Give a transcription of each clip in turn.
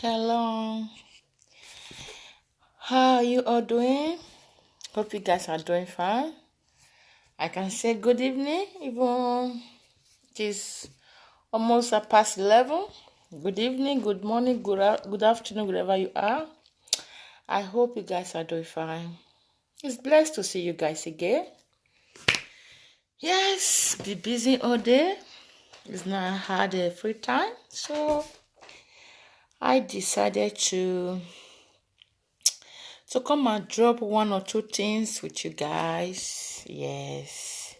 Hello, how are you all doing? Hope you guys are doing fine. I can say good evening, even it is almost past 11. Good evening, good morning, good afternoon, wherever you are. I hope you guys are doing fine. It's blessed to see you guys again. Yes, be busy all day. It's not had a free time, so I decided to come and drop one or two things with you guys. Yes.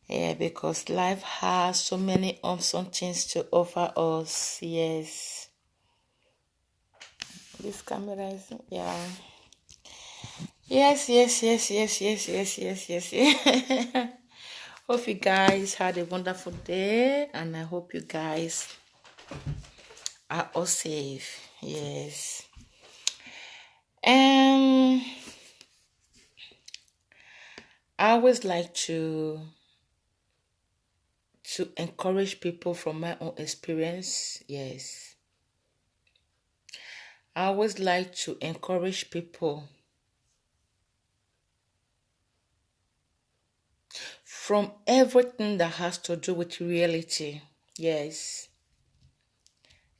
Yeah, because life has so many awesome things to offer us. Yes. This camera is, yeah. Yes. Hope you guys had a wonderful day, and I hope you guys are all safe. Yes. I always like to encourage people from my own experience. Yes. I always like to encourage people from everything that has to do with reality. Yes.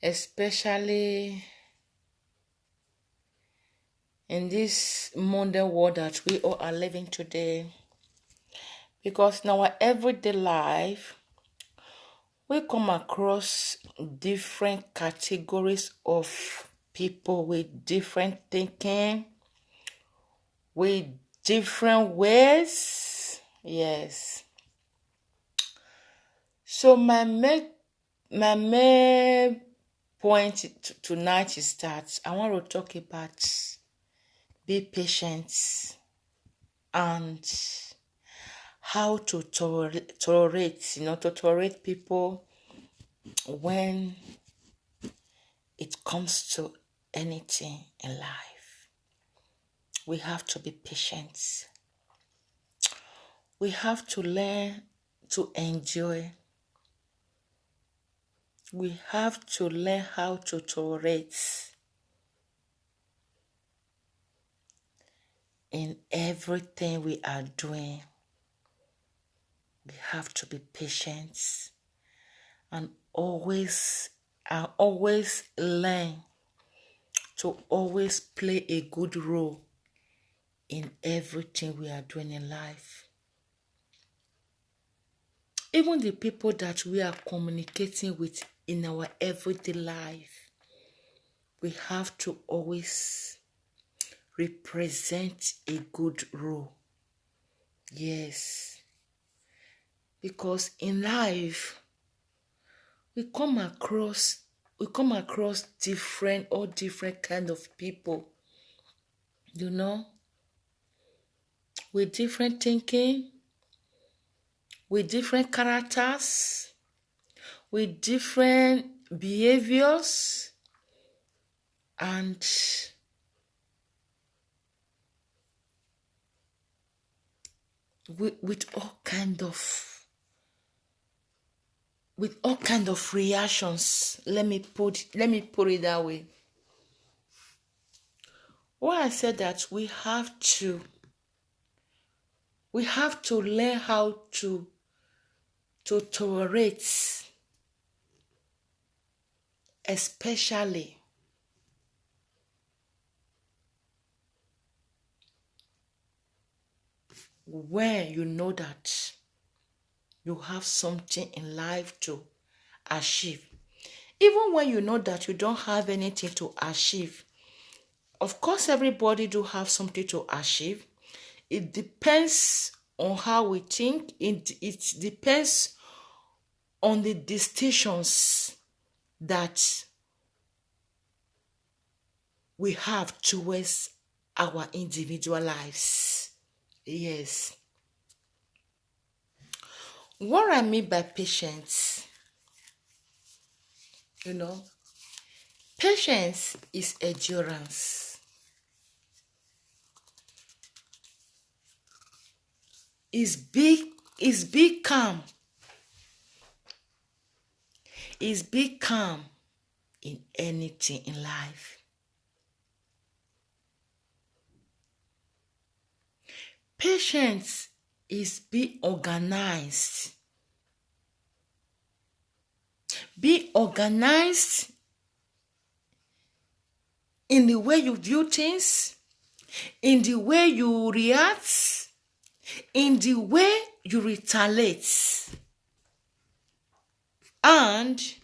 Especially in this modern world that we all are living today. Because in our everyday life, we come across different categories of people with different thinking, with different ways. Yes. So my main point tonight is that I want to talk about be patient and how to tolerate people when it comes to anything in life. We have to be patient. We have to learn to enjoy. We have to learn how to tolerate in everything we are doing. We have to be patient and always learn to always play a good role in everything we are doing in life. Even the people that we are communicating with in our everyday life, we have to always represent a good role. Yes. Because in life, we come across different kind of people, with different thinking, with different characters, with different behaviors, and with all kind of reactions. Let me put it that way. Why I said that we have to learn how to tolerate, especially when you know that you have something in life to achieve. Even when you know that you don't have anything to achieve. Of course, everybody do have something to achieve. It depends on how we think. It depends on the distinctions that we have towards our individual lives. Yes. What I mean by patience, patience is endurance. Is big calm. Is big calm in anything in life. Patience is be organized. Be organized in the way you view things, in the way you react, in the way you retaliate, and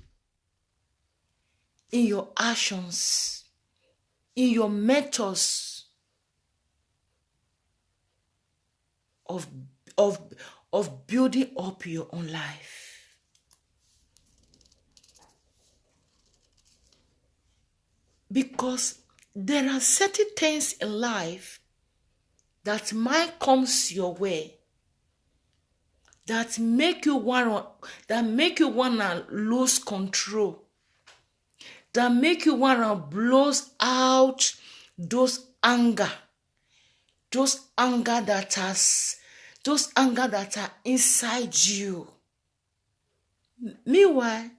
in your actions, in your methods of building up your own life. Because there are certain things in life that might comes your way that make you wanna lose control, that make you wanna blow out those anger that are inside you. Meanwhile,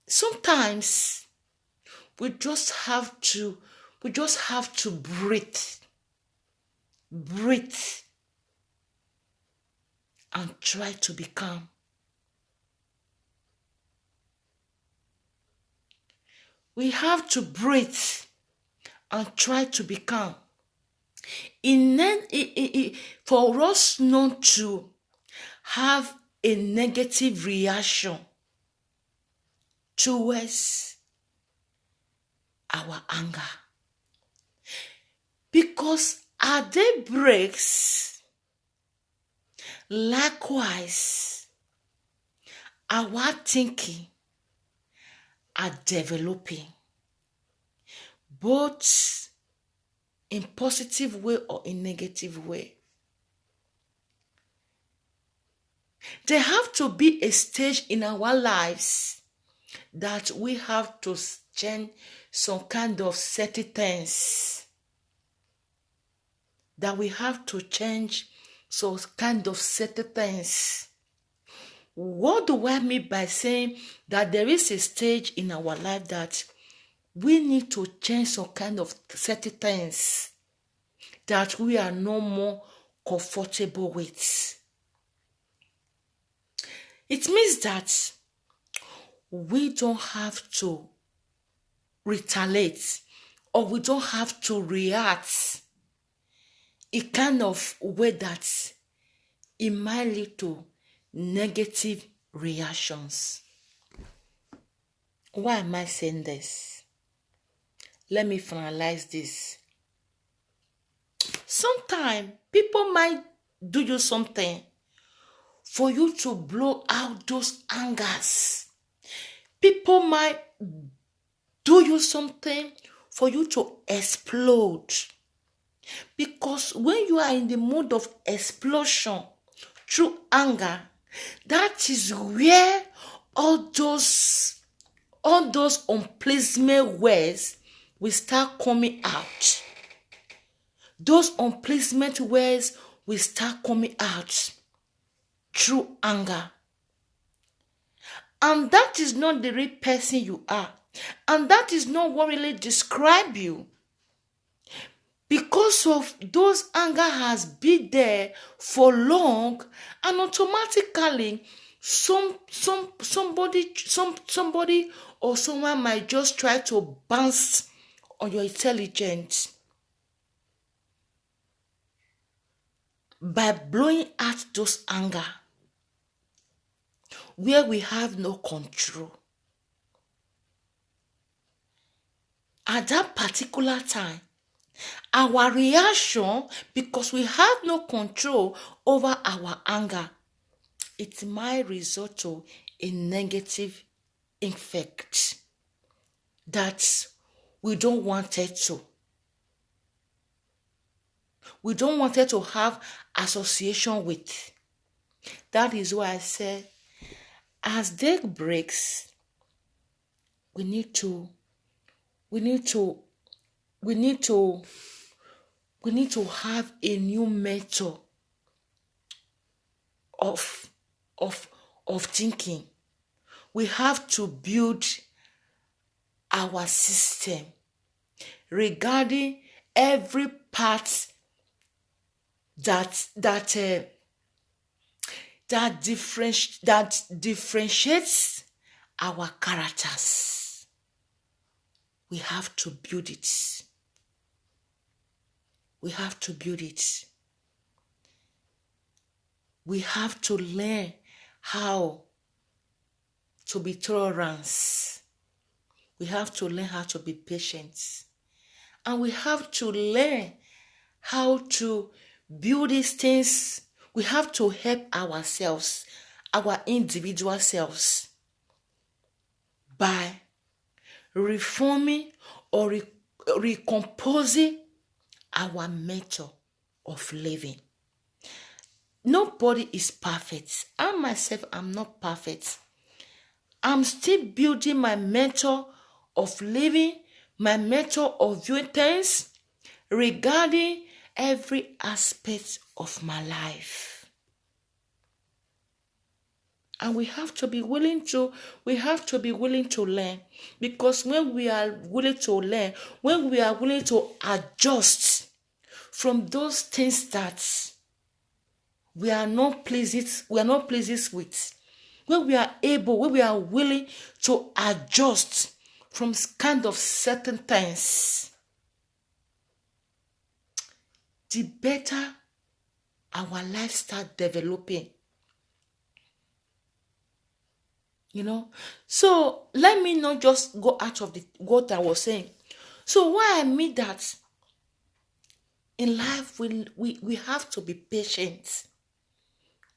sometimes we just have to breathe and try to be calm. We have to breathe and try to be calm. For us not to have a negative reaction towards our anger. Because our day breaks, likewise, our thinking are developing, both in positive way or in negative way. There have to be a stage in our lives that we have to change some kind of certain things. That we have to change some kind of certain things. What do I mean by saying that there is a stage in our life that we need to change some kind of certain things that we are no more comfortable with? It means that we don't have to retaliate or we don't have to react a kind of way that it might lead to negative reactions. Why am I saying this? Let me finalize this. Sometimes people might do you something for you to blow out those angers. People might do you something for you to explode. Because when you are in the mood of explosion through anger, that is where all those unpleasant words will start coming out. Those unpleasant words will start coming out through anger. And that is not the real person you are. And that is not what really describes you. Because of those anger has been there for long, and automatically somebody or someone might just try to bounce on your intelligence by blowing out those anger where we have no control. At that particular time, our reaction, because we have no control over our anger, it might result to a negative effect that we don't want it to. We don't want it to have association with. That is why I said, as day breaks, we need to have a new method of thinking. We have to build our system regarding every part that differentiates our characters. We have to build it. We have to build it. We have to learn how to be tolerant. We have to learn how to be patient. And we have to learn how to build these things. We have to help ourselves, our individual selves, by reforming or recomposing our method of living. Nobody is perfect. I myself am not perfect. I'm still building my method of living, my method of viewing things regarding every aspect of my life. And we have to be willing to learn, because when we are willing to learn, when we are willing to adjust from those things that we are not pleased with, when we are willing to adjust from kind of certain things, the better our life start developing. So let me not just go out of what I was saying. So why I mean that in life we have to be patient.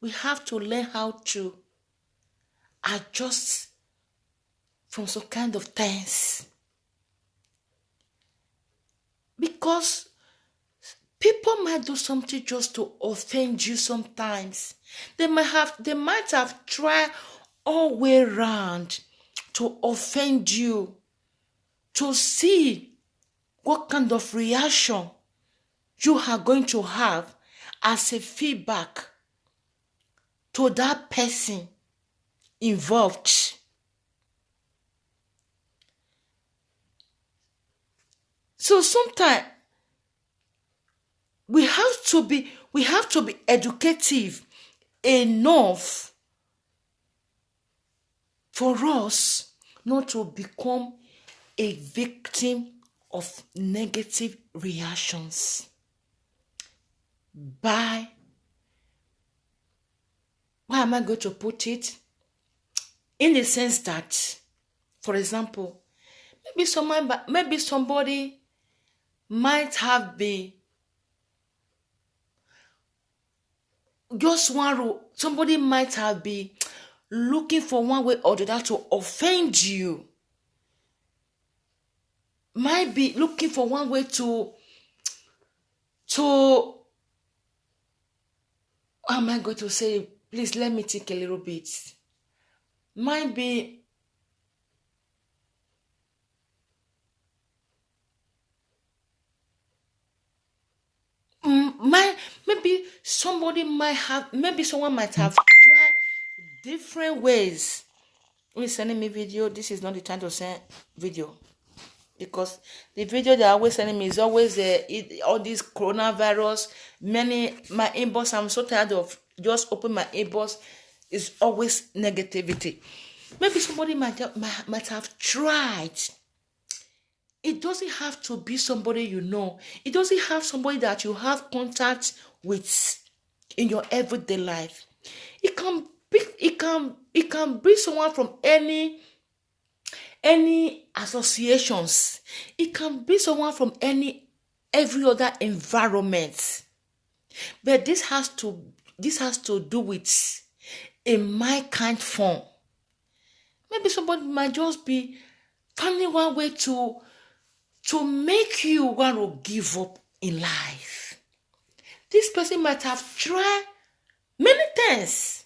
We have to learn how to adjust from some kind of things. Because people might do something just to offend you sometimes. They might have tried all the way around to offend you, to see what kind of reaction you are going to have as a feedback to that person involved. So sometimes we have to be educative enough for us not to become a victim of negative reactions by, why am I going to put it? In the sense that, for example, maybe somebody might have been somebody might have been looking for one way or the other to offend you. Might be looking for one way to how am I going to say? Please let me think a little bit. Might be maybe someone might have tried different ways. When sending me video, this is not the time to send video, because the video they are always sending me is always all this coronavirus. My inbox, I'm so tired of just open my inbox. It's always negativity. Maybe somebody might have tried. It doesn't have to be somebody you know. It doesn't have somebody that you have contact with in your everyday life. It can be someone from any associations. It can be someone from every other environment. But this has to do with a my kind form. Maybe somebody might just be finding one way to make you want to give up in life. This person might have tried many things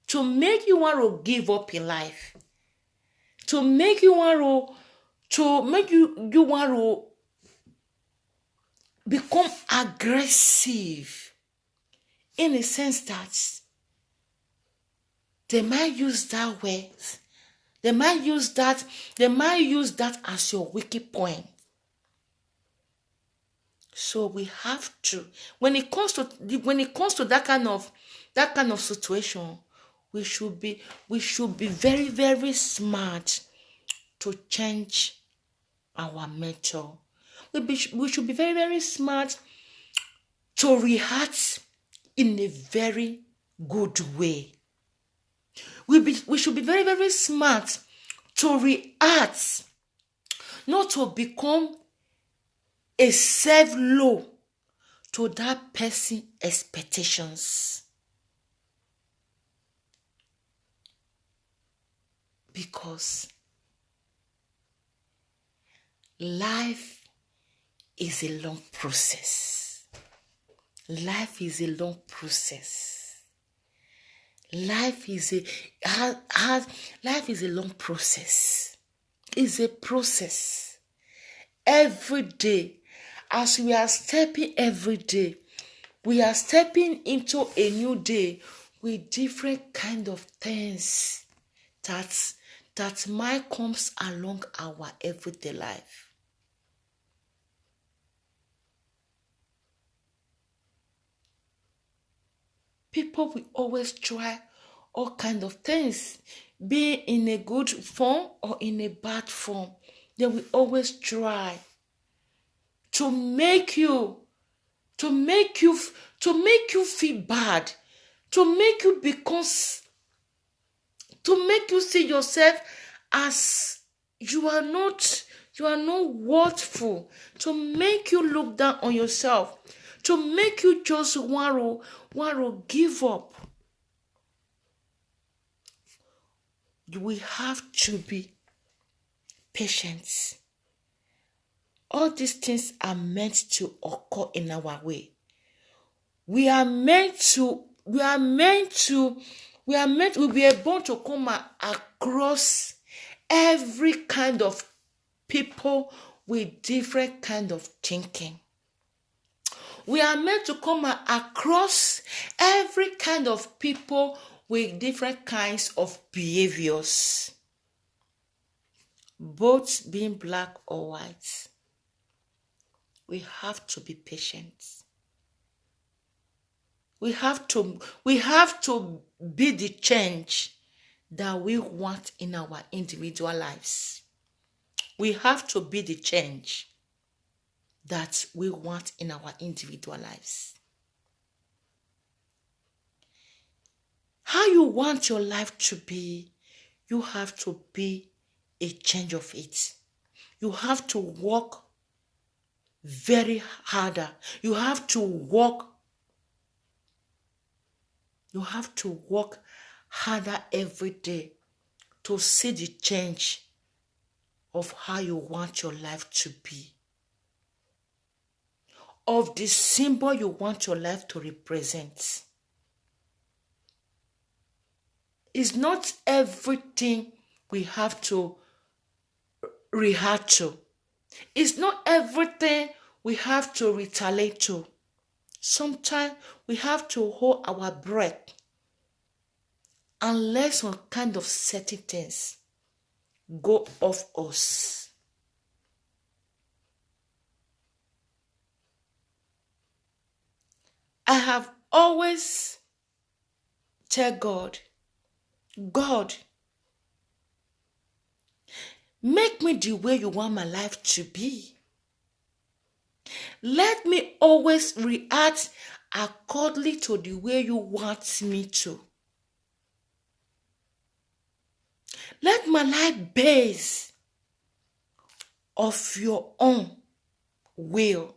to make you want to give up in life, to make you want to become aggressive, in the sense that they might use that way They might use that as your wicked point. So we have to, when it comes to that kind of situation, we should be very, very smart to change our method. We should be very, very smart to react in a very good way. We should be very, very smart to react, not to become a self-low to that person's expectations. Because life is a long process. Life is a long process. Life is a long process. It's a process. Every day, as we are stepping every day, we are stepping into a new day with different kind of things that might comes along our everyday life. People will always try all kinds of things, be in a good form or in a bad form. They will always try to make you feel bad, to make you see yourself as you are not worthful, to make you look down on yourself, to make you just want to give up. We have to be patient. All these things are meant to occur in our way. We are meant to be able to come across every kind of people with different kind of thinking. We are meant to come across every kind of people with different kinds of behaviors, both being black or white. We have to be patient. We have to be the change that we want in our individual lives. We have to be the change that we want in our individual lives. How you want your life to be, you have to be a change of it. You have to work very harder. You have to work harder every day to see the change of how you want your life to be, of the symbol you want your life to represent. It's not everything we have to react to. It's not everything we have to retaliate to. Sometimes we have to hold our breath and let some kind of certain things go off us. I have always tell God, make me the way you want my life to be. Let me always react accordingly to the way you want me to. Let my life base of your own will,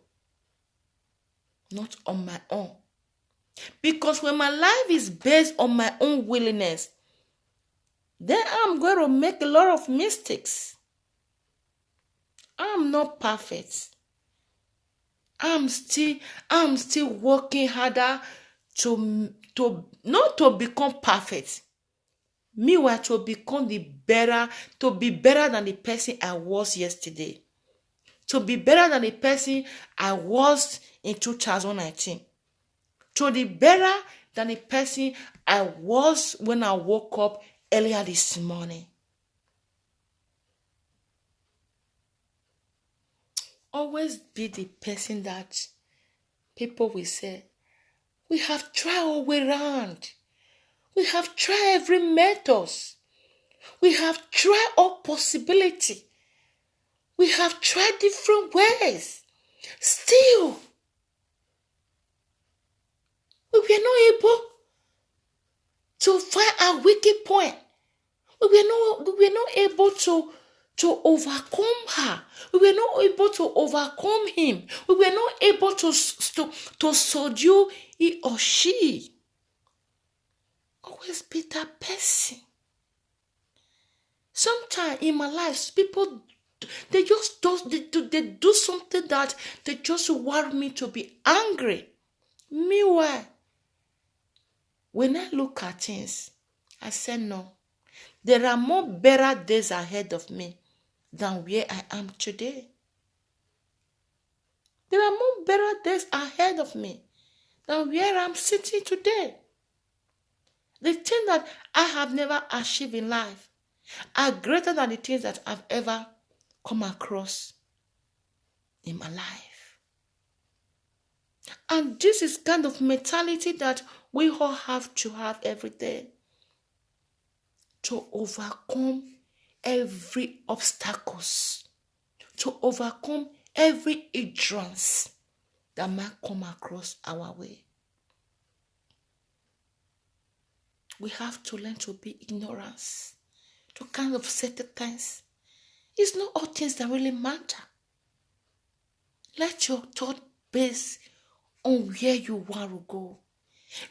not on my own. Because when my life is based on my own willingness, then I'm going to make a lot of mistakes. I'm not perfect. I'm still working harder to not to become perfect. Meanwhile, to be better than the person I was yesterday. To be better than the person I was in 2019. To be better than the person I was when I woke up earlier this morning. Always be the person that people will say, we have tried all the way around. We have tried every method. We have tried all possibility. We have tried different ways. Still, we were not able to find a wicked point. We were not able to overcome her. We were not able to overcome him. We were not able to subdue he or she. Always be that person. Sometimes in my life, people, they do something that they just want me to be angry. Meanwhile, when I look at things, I say no. There are more better days ahead of me than where I am today. There are more better days ahead of me than where I'm sitting today. The things that I have never achieved in life are greater than the things that I've ever come across in my life. And this is kind of mentality that we all have to have every day to overcome every obstacles, to overcome every hindrance that might come across our way. We have to learn to be ignorant, to kind of set the things. It's not all things that really matter. Let your thought base on where you want to go.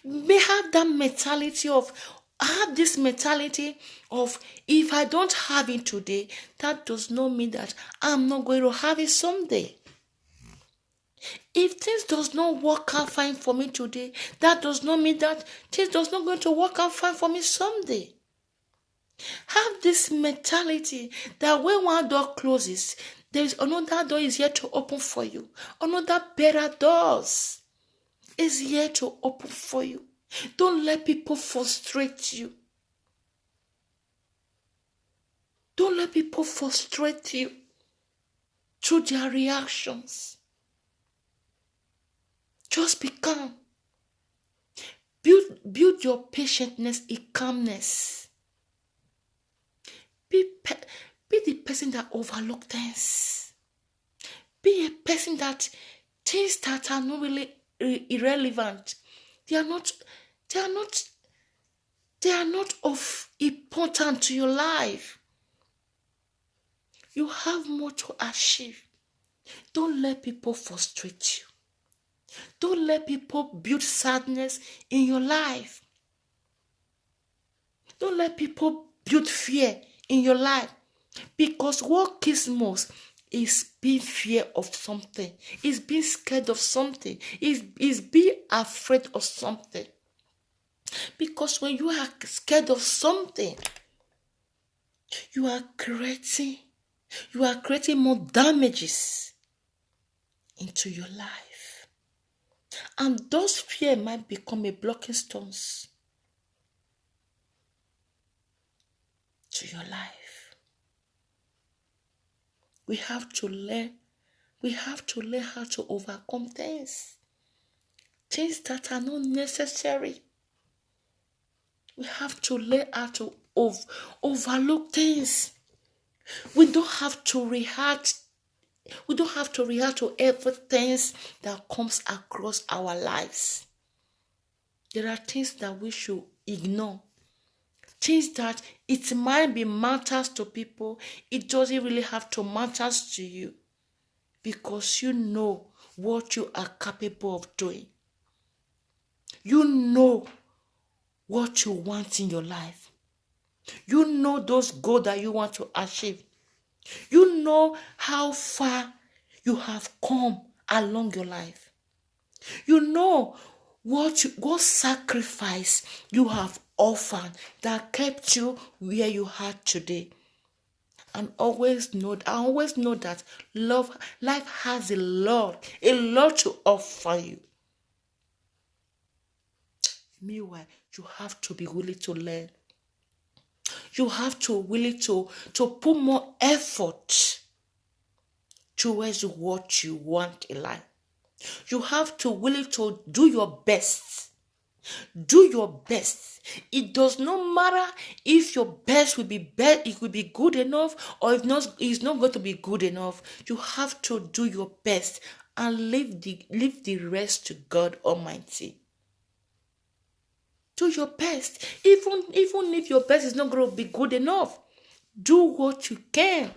May have that mentality of, if I don't have it today, that does not mean that I'm not going to have it someday. If things does not work out fine for me today, that does not mean that things does not going to work out fine for me someday. Have this mentality that when one door closes, there is another door is here to open for you. Another better doors is here to open for you. Don't let people frustrate you. Don't let people frustrate you through their reactions. Just be calm. Build your patientness in calmness. Be the person that overlooks things. Be a person that things that are not really irrelevant. They are not of importance to your life. You have more to achieve. Don't let people frustrate you. Don't let people build sadness in your life. Don't let people build fear in your life. Because what kills most is being fear of something. Is being scared of something. Is being afraid of something. Because when you are scared of something, you are creating more damages into your life. And those fear might become a blocking stones to your life. We have to learn how to overcome things that are not necessary. We have to learn how to overlook things. We don't have to react to everything that comes across our lives. There are things that we should ignore. Things that it might be matters to people, it doesn't really have to matter to you. Because you know what you are capable of doing. You know what you want in your life. You know those goals that you want to achieve. You know how far you have come along your life. You know what sacrifice you have offered that kept you where you are today. And always know that life has a lot to offer you. Meanwhile, you have to be willing to learn. You have to willing to put more effort towards what you want in life. You have to willing to do your best. Do your best. It does not matter if your best will be it will be good enough, or if not, it's not going to be good enough. You have to do your best and leave the rest to God Almighty. Do your best. Even if your best is not going to be good enough, do what you can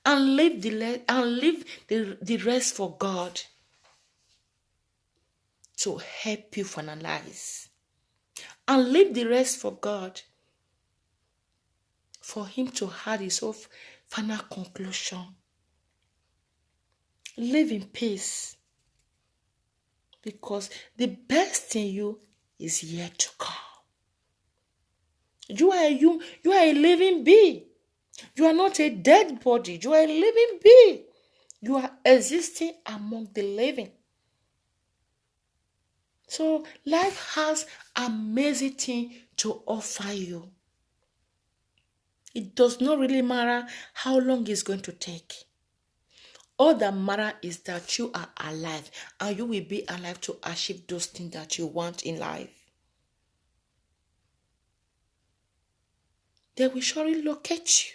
and leave the rest for God to help you finalize. And leave the rest for God, for Him to have His own final conclusion. Live in peace, because the best in you is yet to come. You are a living being. You are not a dead body. You are a living being. You are existing among the living. So life has amazing things to offer you. It does not really matter how long it's going to take. All that matters is that you are alive, and you will be alive to achieve those things that you want in life. They will surely locate you.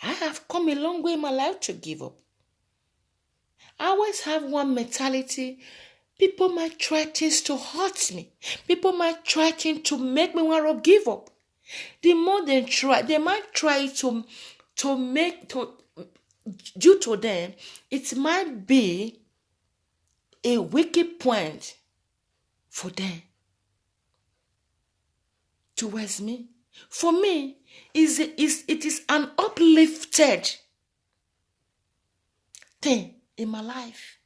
I have come a long way in my life to give up. I always have one mentality. People might try things to hurt me. People might try things to make me want to give up. The more they try, they might try to due to them, it might be a wicked point for them towards me. For me, it is an uplifted thing in my life.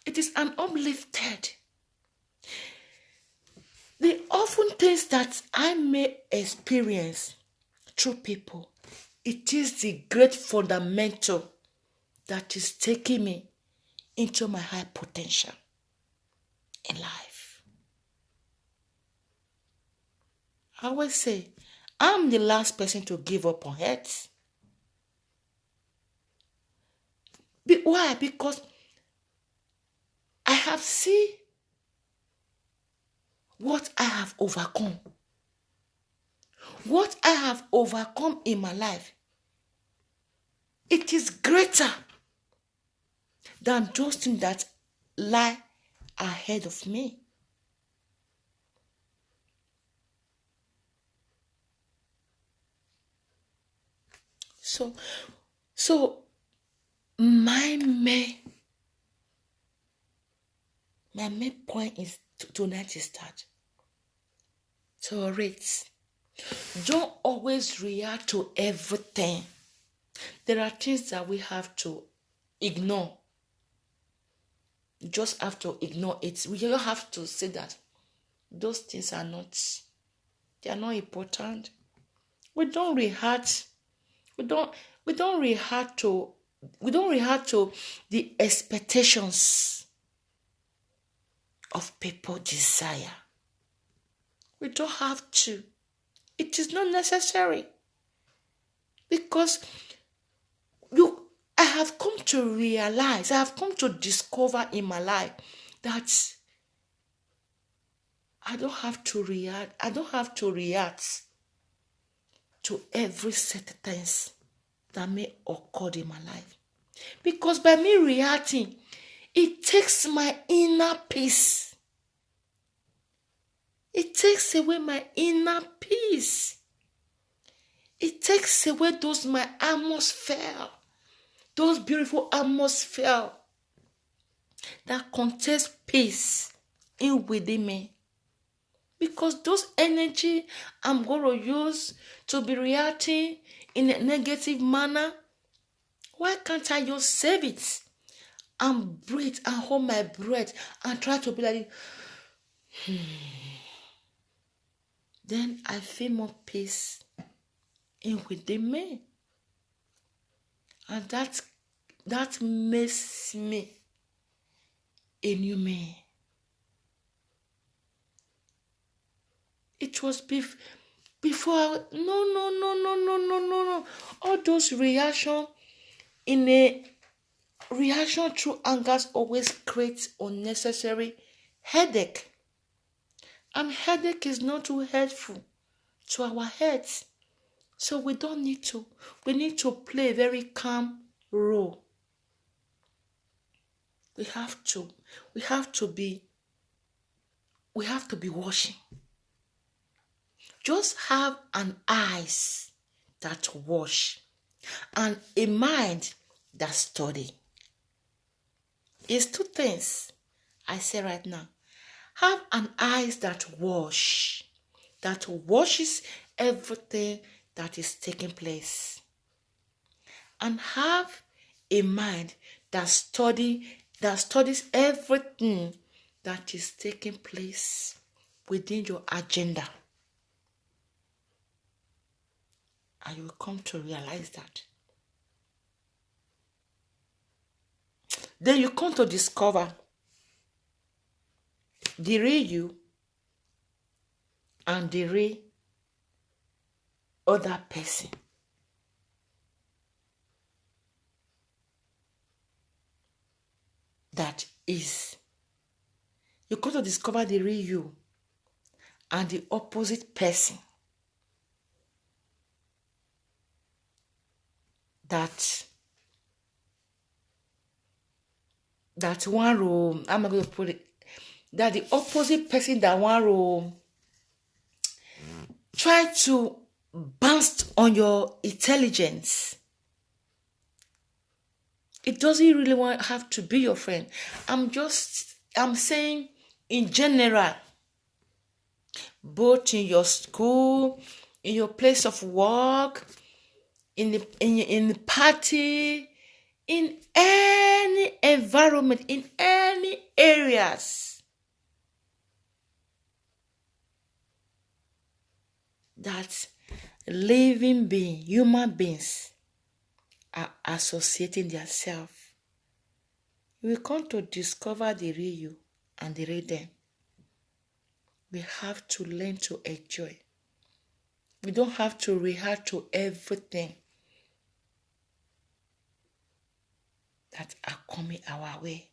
It is an uplifted. The often things that I may experience through people, it is the great fundamental that is taking me into my high potential in life. I always say, I'm the last person to give up on earth. Why? Because I have seen what I have overcome. What I have overcome in my life, it is greater than those things that lie ahead of me. So my main point is tonight is that tolerate. Don't always react to everything. There are things that we have to ignore. You just have to ignore it. We don't have to say that those things are not important. We don't react to the expectations of people desire. We don't have to. It is not necessary. Because I have come to realize, I have come to discover in my life that I don't have to react to every sentence that may occur in my life. Because by me reacting, it takes my inner peace. It takes away my inner peace. It takes away my atmosphere, those beautiful atmosphere that contains peace in within me. Because those energy I'm going to use to be reacting in a negative manner, why can't I just save it and breathe and hold my breath and try to be like, Then I feel more peace in within me. And that makes me a new man. It was Before, no. All those reaction through angers always creates unnecessary headache. And headache is not too helpful to our heads. So we don't need to. We need to play a very calm role. We have to be watching. Just have an eyes that watch and a mind that study. It's two things I say right now. Have an eyes that watches everything that is taking place. And have a mind that studies everything that is taking place within your agenda. And you will come to realize that. Then you come to discover the real you and the real other person. That is. You come to discover the real you and the opposite person. That one room, I'm going to put it, that the opposite person that one room try to bounce on your intelligence. It doesn't really have to be your friend. I'm saying in general, both in your school, in your place of work, in the party, in any environment, in any areas that human beings are associating themselves, you will come to discover the real you and the real them. We have to learn to enjoy. We don't have to react to everything that are coming our way.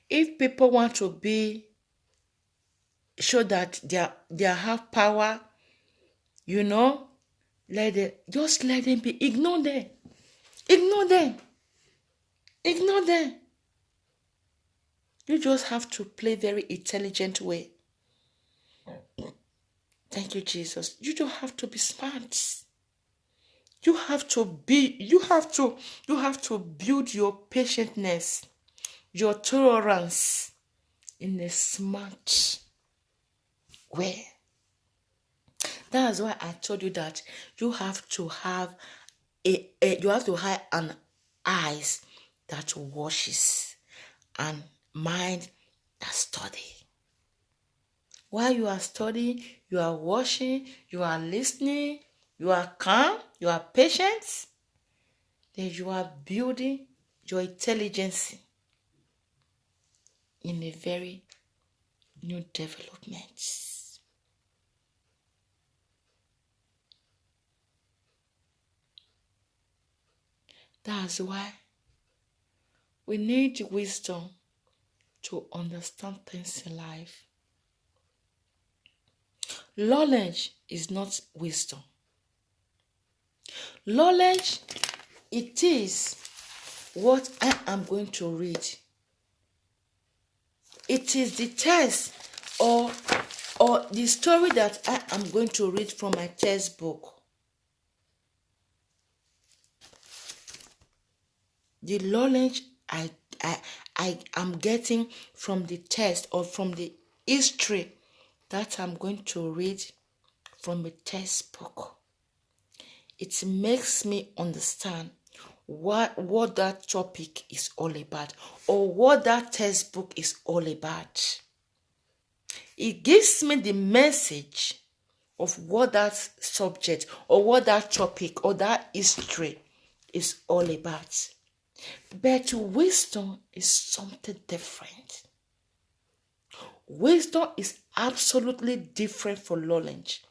If people want to show that they have power, let them be. Ignore them. You just have to play very intelligent way. Thank you, Jesus. You don't have to be smart. You have to build your patientness, your tolerance in a smart way. That's why I told you that you have to have an eyes that watches and mind that study. While you are studying, you are watching, you are listening, you are calm, you are patient, then you are building your intelligence in a very new development. That's why we need wisdom to understand things in life. Knowledge is not wisdom. Knowledge, it is what I am going to read. It is the text or the story that I am going to read from my textbook. The knowledge I am getting from the text or from the history that I'm going to read from a textbook. It makes me understand what that topic is all about or what that textbook is all about. It gives me the message of what that subject or what that topic or that history is all about. But wisdom is something different. Wisdom is absolutely different from knowledge.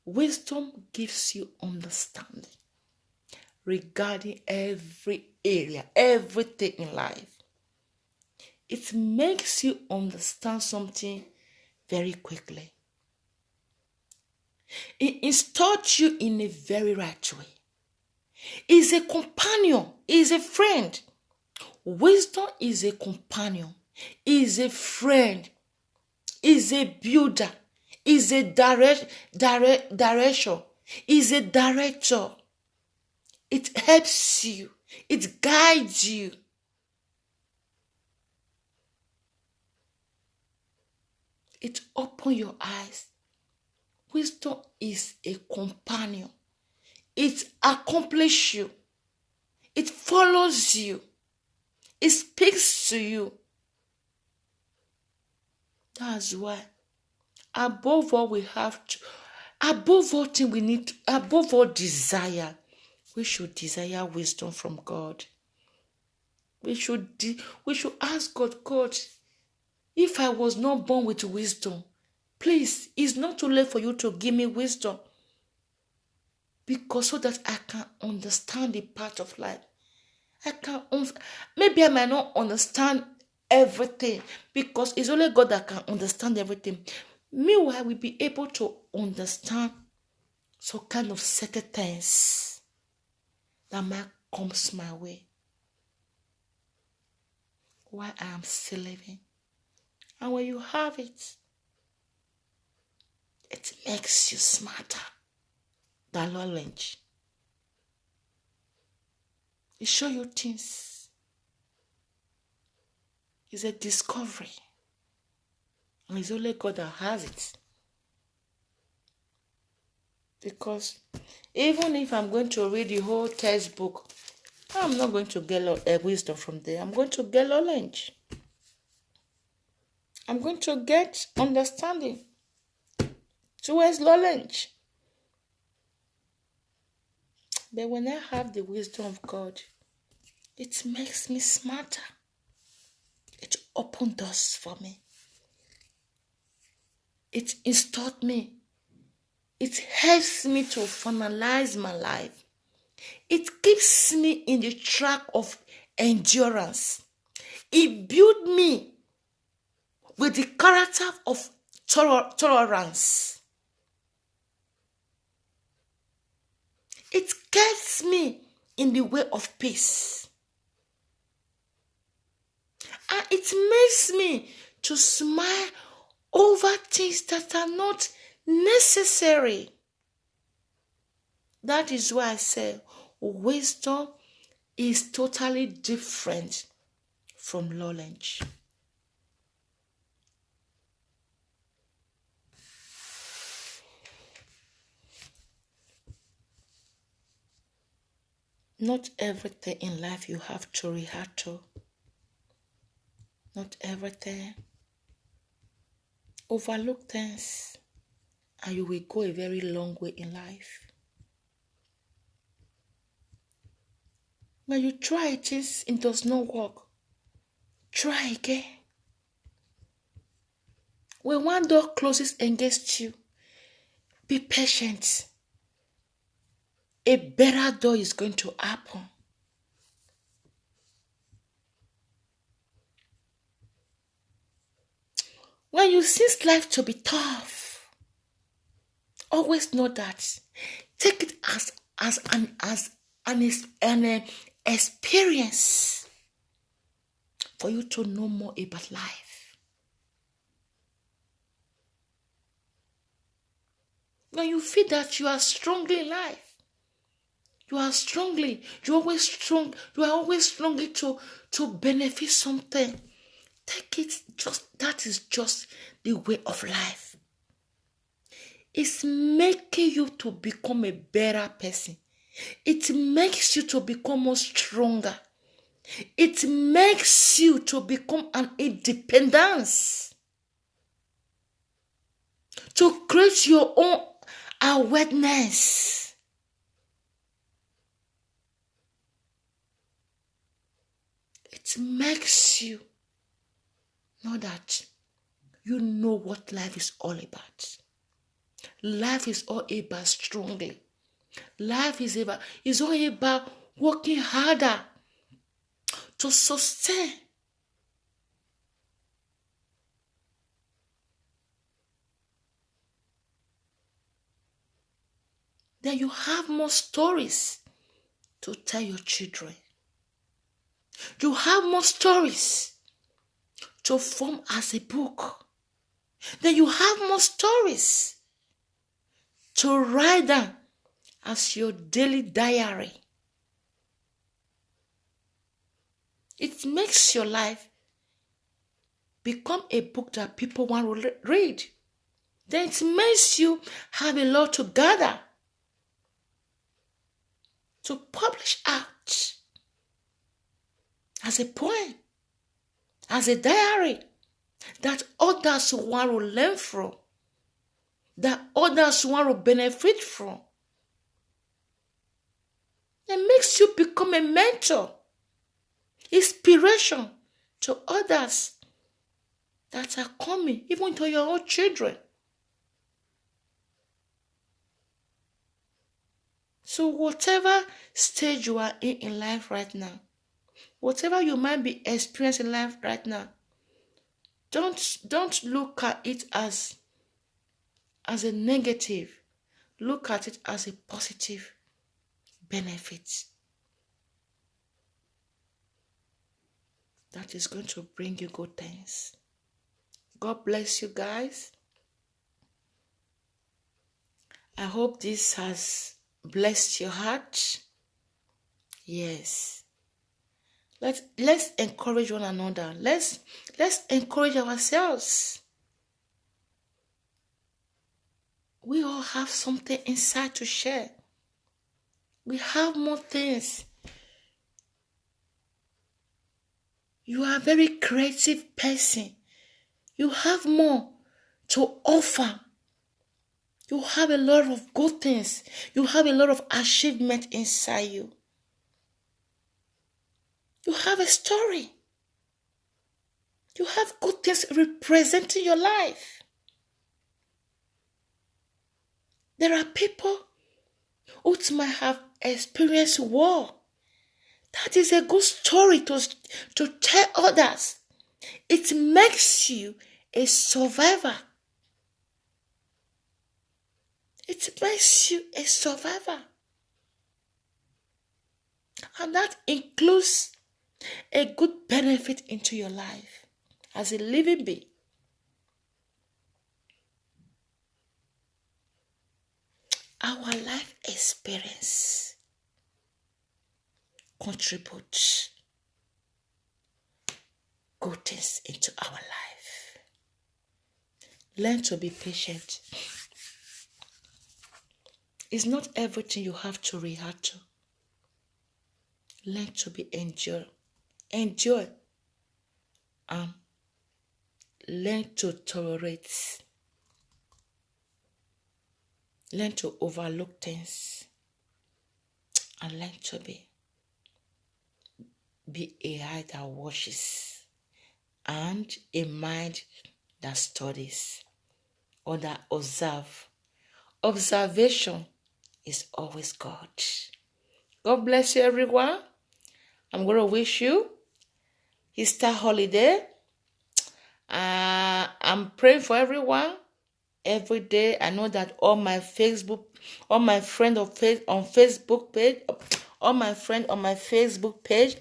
Wisdom gives you understanding regarding every area, everything in life. It makes you understand something very quickly. It instructs you in a very right way. It's a companion, it's a friend. Wisdom is a companion, is a friend, is a builder, is a direction, is a director. It helps you, it guides you. It opens your eyes. Wisdom is a companion. It accomplishes you. It follows you. It speaks to you. That's why, above all we have to, above all thing we need, above all desire, we should desire wisdom from God. We should ask God, God, if I was not born with wisdom, please, it's not too late for you to give me wisdom. Because so that I can understand the part of life. Maybe I might not understand everything because it's only God that can understand everything. Meanwhile, we'll be able to understand some kind of certain things that might comes my way while I am still living. And when you have it, it makes you smarter than knowledge. It shows you things. It's a discovery. And it's only God that has it. Because even if I'm going to read the whole textbook, I'm not going to get wisdom from there. I'm going to get knowledge. I'm going to get understanding towards knowledge. But when I have the wisdom of God, it makes me smarter. It opens doors for me. It instructs me. It helps me to finalize my life. It keeps me in the track of endurance. It builds me with the character of tolerance. It gets me in the way of peace. And it makes me to smile over things that are not necessary. That is why I say wisdom is totally different from knowledge. Not everything in life you have to react to. Not everything. Overlook things and you will go a very long way in life. When you try things, it does not work. Try again. When one door closes against you, be patient. A better door is going to happen. When you see life to be tough, always know that. Take it as an experience for you to know more about life. When you feel that you are strongly in life, you are always strongly to benefit something. Take it, that is just the way of life. It's making you to become a better person. It makes you to become more stronger. It makes you to become an independence. To create your own awareness. It makes you know that you know what life is all about. Life is all about strongly. Life is all about working harder to sustain. Then you have more stories to tell your children. You have more stories to form as a book. Then you have more stories to write down as your daily diary. It makes your life become a book that people want to read. Then it makes you have a lot to gather, to publish out as a poem, as a diary, that others want to learn from, that others want to benefit from. It makes you become a mentor, inspiration to others that are coming, even to your own children. So whatever stage you are in life right now, whatever you might be experiencing in life right now, don't look at it as a negative. Look at it as a positive benefit that is going to bring you good things. God bless you guys. I hope this has blessed your heart. Yes. Let's encourage one another. Let's encourage ourselves. We all have something inside to share. We have more things. You are a very creative person. You have more to offer. You have a lot of good things. You have a lot of achievement inside you. You have a story. You have good things representing your life. There are people who might have experienced war. That is a good story to tell others. It makes you a survivor. It makes you a survivor. And that includes a good benefit into your life as a living being. Our life experience contributes good things into our life. Learn to be patient. It's not everything you have to react to. Learn to be enjoy. Learn to tolerate. Learn to overlook things. And learn to be a eye that watches and a mind that studies or that observe. Observation is always God. God bless you, everyone. I'm going to wish you Easter holiday. I'm praying for everyone every day. I know that all my friends on Facebook page,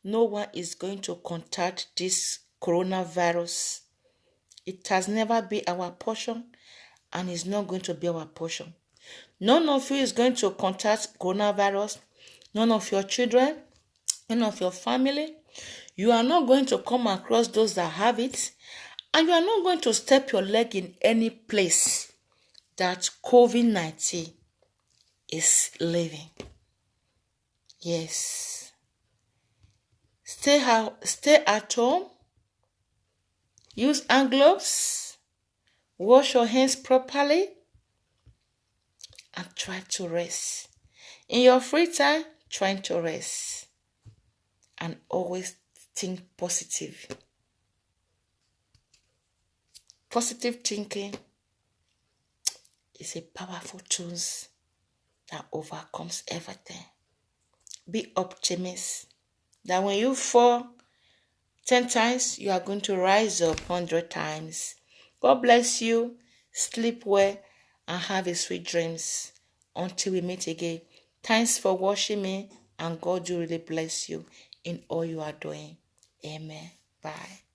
no one is going to contact this coronavirus. It has never been our portion and is not going to be our portion. None of you is going to contact coronavirus. None of your children, none of your family. You are not going to come across those that have it. And you are not going to step your leg in any place that COVID-19 is living. Yes. Stay at home. Use hand gloves. Wash your hands properly. And try to rest. In your free time, try to rest. And always think positive. Positive thinking is a powerful tool that overcomes everything. Be optimist that when you fall 10 times, you are going to rise up 100 times. God bless you. Sleep well and have a sweet dreams. Until we meet again. Thanks for watching me, and God will really bless you in all you are doing. Amen. Bye.